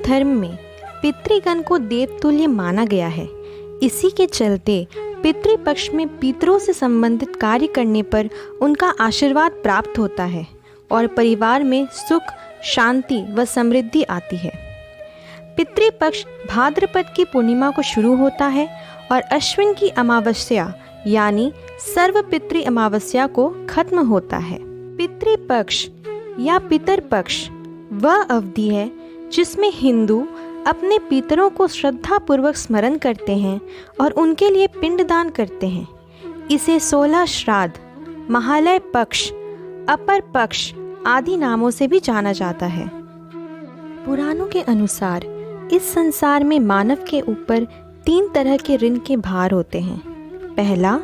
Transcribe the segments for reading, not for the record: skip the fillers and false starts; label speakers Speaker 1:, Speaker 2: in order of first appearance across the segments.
Speaker 1: धर्म में पितृगण को देवतुल्य माना गया है। इसी के चलते पितृपक्ष में पितरों से संबंधित कार्य करने पर उनका आशीर्वाद प्राप्त होता है और परिवार में सुख, शांति व समृद्धि आती है। पितृपक्ष भाद्रपद की पूर्णिमा को शुरू होता है और अश्विन की अमावस्या यानी सर्वपितृ अमावस्या को खत्म होता है। पितृपक्ष या पितरपक्ष वह अवधि है जिसमें हिंदू अपने पितरों को श्रद्धापूर्वक स्मरण करते हैं और उनके लिए पिंडदान करते हैं। इसे 16 श्राद्ध, महालय पक्ष, अपर पक्ष आदि नामों से भी जाना जाता है। पुराणों के अनुसार इस संसार में मानव के ऊपर 3 तरह के ऋण के भार होते हैं। पहला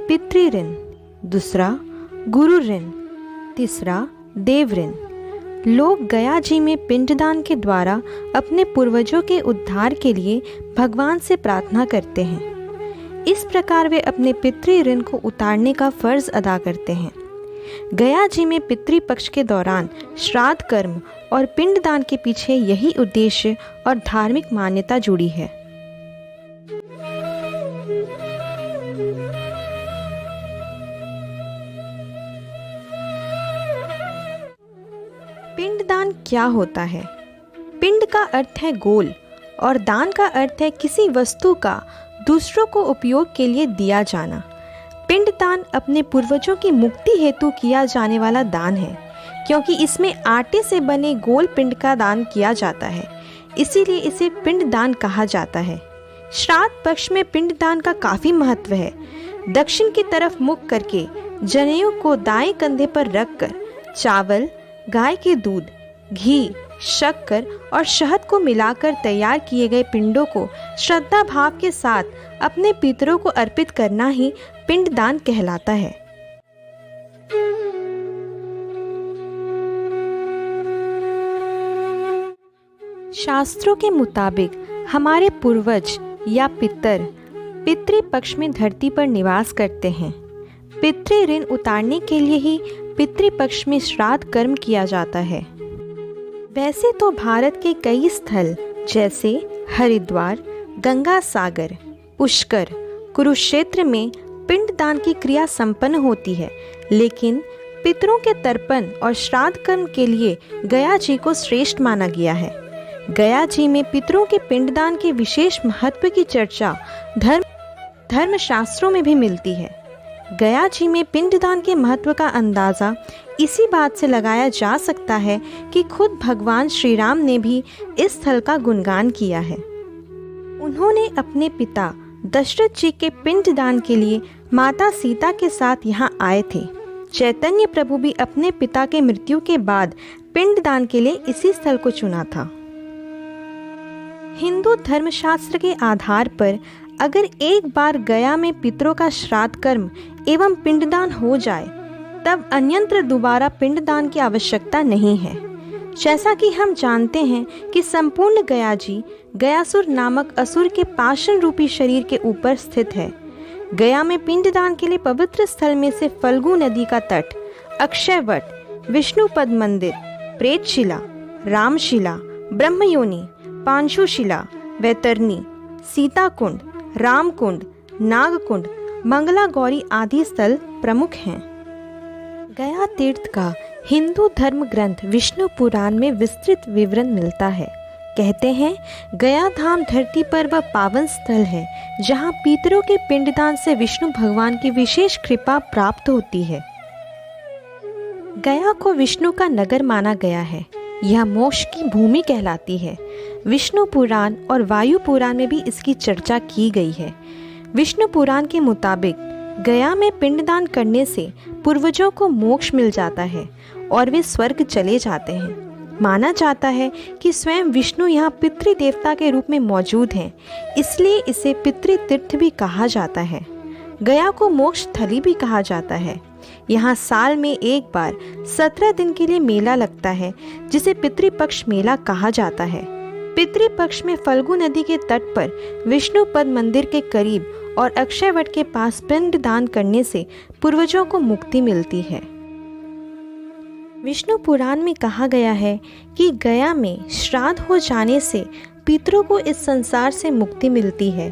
Speaker 1: पितृ ऋण, दूसरा गुरु ऋण, तीसरा देव ऋण। लोग गया जी में पिंडदान के द्वारा अपने पूर्वजों के उद्धार के लिए भगवान से प्रार्थना करते हैं। इस प्रकार वे अपने पितृ ऋण को उतारने का फर्ज अदा करते हैं। गया जी में पितृपक्ष के दौरान श्राद्ध कर्म और पिंडदान के पीछे यही उद्देश्य और धार्मिक मान्यता जुड़ी है। पिंडदान क्या होता है? पिंड का अर्थ है गोल और दान का अर्थ है किसी वस्तु का दूसरों को उपयोग के लिए दिया जाना। पिंडदान अपने पूर्वजों की मुक्ति हेतु किया जाने वाला दान है, क्योंकि इसमें आटे से बने गोल पिंड का दान किया जाता है, इसीलिए इसे पिंडदान कहा जाता है। श्राद्ध पक्ष में पिंडदान का काफ़ी महत्व है। दक्षिण की तरफ मुख करके जनेऊ को दाएं कंधे पर रखकर चावल, गाय के दूध, घी, शक्कर और शहद को मिलाकर तैयार किए गए पिंडों को श्रद्धा भाव के साथ अपने पितरों को अर्पित करना ही पिंडदान कहलाता है। शास्त्रों के मुताबिक हमारे पूर्वज या पितर पितृपक्ष में धरती पर निवास करते हैं। पितृ ऋण उतारने के लिए ही पितृपक्ष में श्राद्ध कर्म किया जाता है। वैसे तो भारत के कई स्थल जैसे हरिद्वार, गंगा सागर, पुष्कर, कुरुक्षेत्र में पिंडदान की क्रिया संपन्न होती है, लेकिन पितरों के तर्पण और श्राद्ध कर्म के लिए गया जी को श्रेष्ठ माना गया है। गया जी में पितरों के पिंडदान के विशेष महत्व की चर्चा धर्मशास्त्रों में भी मिलती है। गया जी में पिंडदान के महत्व का अंदाज़ा इसी बात से लगाया जा सकता है कि खुद भगवान श्री राम ने भी इस स्थल का गुणगान किया है। उन्होंने अपने पिता दशरथ जी के पिंडदान के लिए माता सीता के साथ यहाँ आए थे। चैतन्य प्रभु भी अपने पिता के मृत्यु के बाद पिंडदान के लिए इसी स्थल को चुना था। हिंदू धर्मशास्त्र के आधार पर अगर एक बार गया में पितरों का श्राद्ध कर्म एवं पिंडदान हो जाए, तब अन्यत्र दोबारा पिंडदान की आवश्यकता नहीं है। जैसा कि हम जानते हैं कि संपूर्ण गया जी गयासुर नामक असुर के पाषाण रूपी शरीर के ऊपर स्थित है। गया में पिंडदान के लिए पवित्र स्थल में से फल्गु नदी का तट, अक्षयवट, विष्णुपद मंदिर, प्रेतशिला, रामशिला, ब्रह्मयोनि, पांशुशिला, वैतरणी, सीताकुंड, रामकुंड, नागकुंड, मंगला गौरी आदि स्थल प्रमुख हैं। गया तीर्थ का हिंदू धर्म ग्रंथ विष्णु पुराण में विस्तृत विवरण मिलता है। कहते हैं, गया धाम धरती पर वह पावन स्थल है जहाँ पितरों के पिंडदान से विष्णु भगवान की विशेष कृपा प्राप्त होती है। गया को विष्णु का नगर माना गया है। यह मोक्ष की भूमि कहलाती है। विष्णु पुराण और वायु पुराण में भी इसकी चर्चा की गई है। विष्णु पुराण के मुताबिक गया में पिंडदान करने से पूर्वजों को मोक्ष मिल जाता है और वे स्वर्ग चले जाते हैं। माना जाता है कि स्वयं विष्णु यहाँ पितृ देवता के रूप में मौजूद हैं, इसलिए इसे पितृ तीर्थ भी कहा जाता है। गया को मोक्ष थली भी कहा जाता है। यहाँ साल में एक बार 17 दिन के लिए मेला लगता है, जिसे पितृपक्ष मेला कहा जाता है। पितृपक्ष में फल्गु नदी के तट पर विष्णुपद मंदिर के करीब और अक्षयवट के पास पिंड दान करने से पूर्वजों को मुक्ति मिलती है। विष्णु पुराण में कहा गया है कि गया में श्राद्ध हो जाने से पितरों को इस संसार से मुक्ति मिलती है।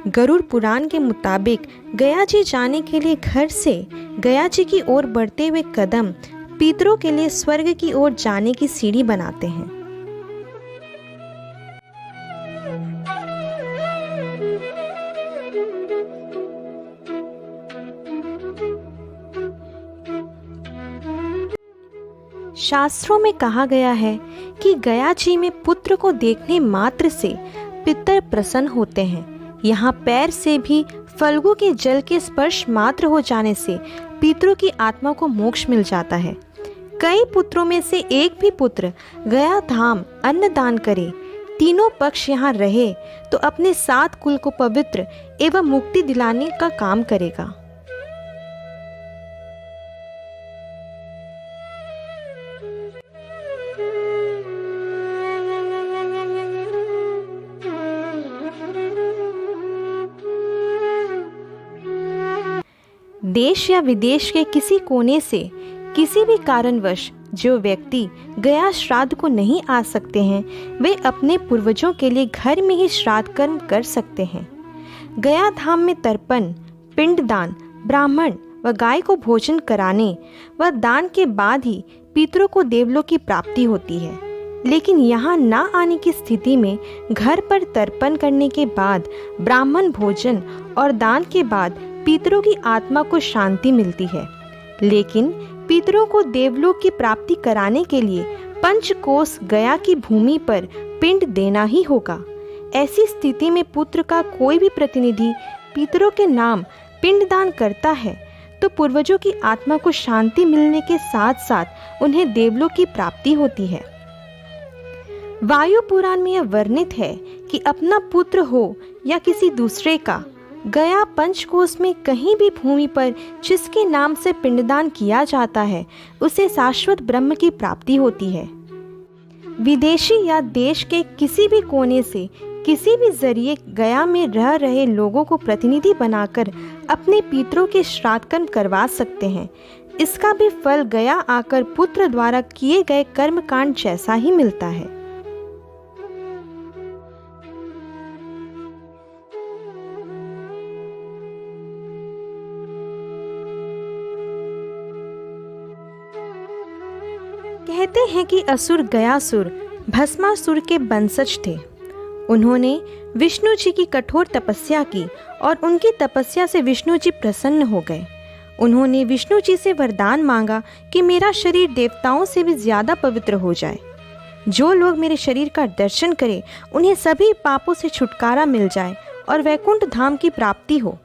Speaker 1: गरुड़ पुराण के मुताबिक गया जी जाने के लिए घर से गया जी की ओर बढ़ते हुए कदम पितरों के लिए स्वर्ग की ओर जाने की सीढ़ी बनाते हैं। शास्त्रों में कहा गया है कि गया जी में पुत्र को देखने मात्र से पितर प्रसन्न होते हैं। यहाँ पैर से भी फल्गु के जल के स्पर्श मात्र हो जाने से पितरों की आत्मा को मोक्ष मिल जाता है। कई पुत्रों में से एक भी पुत्र गया धाम अन्न दान करे, तीनों पक्ष यहाँ रहे तो अपने 7 कुल को पवित्र एवं मुक्ति दिलाने का काम करेगा। देश या विदेश के किसी कोने से किसी भी कारणवश जो व्यक्ति गया श्राद्ध को नहीं आ सकते हैं, वे अपने पूर्वजों के लिए घर में ही श्राद्ध कर्म कर सकते हैं। गया धाम में तर्पण, पिंडदान, ब्राह्मण व गाय को भोजन कराने व दान के बाद ही पितरों को देवलोक की प्राप्ति होती है। लेकिन यहाँ न आने की स्थिति में घर पर तर्पण करने के बाद, ब्राह्मण भोजन और दान के बाद पितरों की आत्मा को शांति मिलती है। लेकिन पितरों को देवलोक की प्राप्ति कराने के लिए 5 कोस गया की भूमि पर पिंड देना ही होगा। ऐसी स्थिति में पुत्र का कोई भी प्रतिनिधि पितरों के नाम पिंडदान करता है तो पूर्वजों की आत्मा को शांति मिलने के साथ साथ उन्हें देवलोक की प्राप्ति होती है। वायु पुराण में यह वर्णित है कि अपना पुत्र हो या किसी दूसरे का, गया पंचकोश में कहीं भी भूमि पर जिसके नाम से पिंडदान किया जाता है उसे शाश्वत ब्रह्म की प्राप्ति होती है। विदेशी या देश के किसी भी कोने से किसी भी जरिए गया में रह रहे लोगों को प्रतिनिधि बनाकर अपने पितरों के श्राद्ध कर्म करवा सकते हैं। इसका भी फल गया आकर पुत्र द्वारा किए गए कर्म कांड जैसा ही मिलता है। कहते हैं कि असुर गयासुर भस्मासुर के वंशज थे। उन्होंने विष्णु जी की कठोर तपस्या की और उनकी तपस्या से विष्णु जी प्रसन्न हो गए। उन्होंने विष्णु जी से वरदान मांगा कि मेरा शरीर देवताओं से भी ज्यादा पवित्र हो जाए। जो लोग मेरे शरीर का दर्शन करें उन्हें सभी पापों से छुटकारा मिल जाए और वैकुंठ धाम की प्राप्ति हो।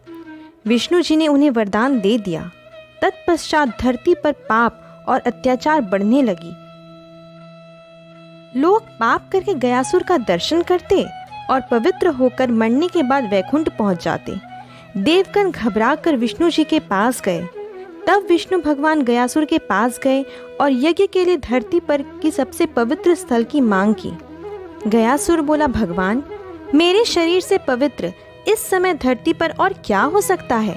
Speaker 1: विष्णु जी ने उन्हें वरदान दे दिया। तत्पश्चात धरती पर पाप और अत्याचार बढ़ने लगी। लोग पाप करके गयासुर का दर्शन करते और पवित्र होकर मरने के बाद वैकुंठ पहुंच जाते। देवगण घबराकर विष्णु जी के पास गए। तब विष्णु भगवान गयासुर के पास गए और यज्ञ के लिए धरती पर की सबसे पवित्र स्थल की मांग की। गयासुर बोला, भगवान, मेरे शरीर से पवित्र इस समय धरती पर और क्या हो सकता है।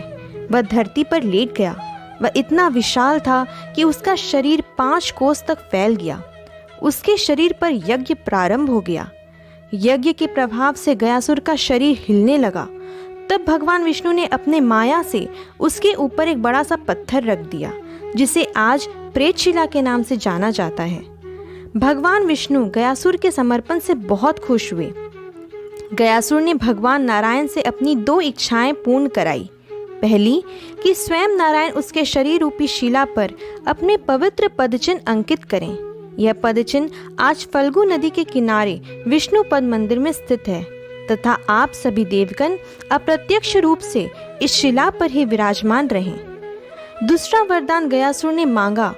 Speaker 1: वह धरती पर लेट गया। वह इतना विशाल था कि उसका शरीर 5 कोस तक फैल गया। उसके शरीर पर यज्ञ प्रारंभ हो गया। यज्ञ के प्रभाव से गयासुर का शरीर हिलने लगा। तब भगवान विष्णु ने अपने माया से उसके ऊपर एक बड़ा सा पत्थर रख दिया, जिसे आज प्रेतशिला के नाम से जाना जाता है। भगवान विष्णु गयासुर के समर्पण से बहुत खुश हुए। गयासुर ने भगवान नारायण से अपनी 2 इच्छाएं पूर्ण कराई। पहली कि स्वयं नारायण उसके शरीर रूपी शिला पर अपने पवित्र पदचिन्ह अंकित करें। यह पदचिन्ह आज फल्गु नदी के किनारे विष्णु पद मंदिर में स्थित है तथा आप सभी देवगण अप्रत्यक्ष रूप से इस शिला पर ही विराजमान रहें। दूसरा वरदान गयासुर ने मांगा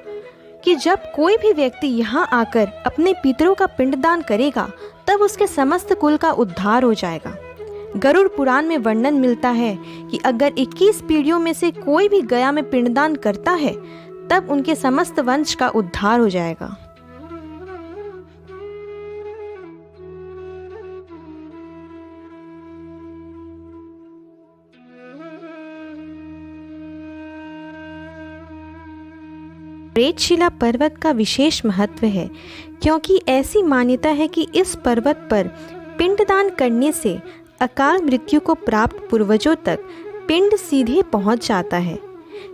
Speaker 1: कि जब कोई भी व्यक्ति यहाँ आकर अपने पितरों का पिंडदान करेगा तब उसके समस्त कुल का उद्धार हो जाएगा। गरुड़ पुराण में वर्णन मिलता है कि अगर 21 पीढ़ियों में से कोई भी गया में पिंडदान करता है तब उनके समस्त वंश का उद्धार हो जाएगा। प्रेतशिला पर्वत का विशेष महत्व है, क्योंकि ऐसी मान्यता है कि इस पर्वत पर पिंडदान करने से अकाल मृत्यु को प्राप्त पूर्वजों तक पिंड सीधे पहुंच जाता है,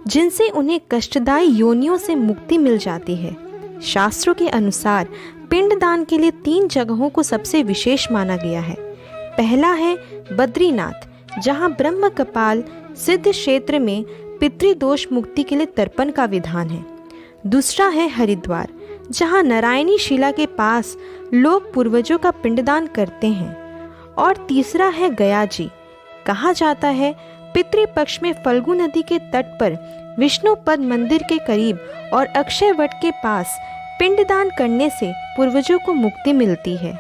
Speaker 1: जिनसे उन्हें कष्टदायी योनियों से मुक्ति मिल जाती है। शास्त्रों के अनुसार पिंडदान के लिए 3 जगहों को सबसे विशेष माना गया है। पहला है बद्रीनाथ, जहां ब्रह्म कपाल सिद्ध क्षेत्र में पितृदोष मुक्ति के लिए तर्पण का विधान है। दूसरा है हरिद्वार, जहां नारायणी शिला के पास लोग पूर्वजों का पिंडदान करते हैं। और तीसरा है गया जी। कहा जाता है पितृपक्ष में फल्गु नदी के तट पर विष्णुपद मंदिर के करीब और अक्षय वट के पास पिंडदान करने से पूर्वजों को मुक्ति मिलती है।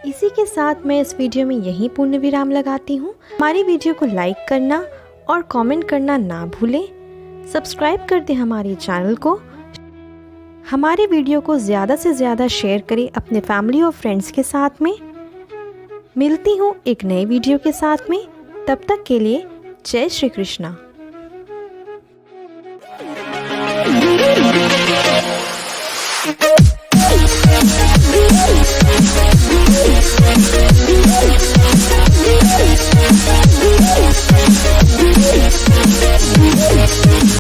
Speaker 1: इसी के साथ मैं इस वीडियो में यहीं पूर्ण विराम लगाती हूँ। हमारी वीडियो को लाइक करना और कमेंट करना ना भूलें। सब्सक्राइब कर दें हमारे चैनल को। हमारे वीडियो को ज़्यादा से ज़्यादा शेयर करें अपने फैमिली और फ्रेंड्स के साथ में। मिलती हूँ एक नए वीडियो के साथ में। तब तक के लिए जय श्री कृष्णा।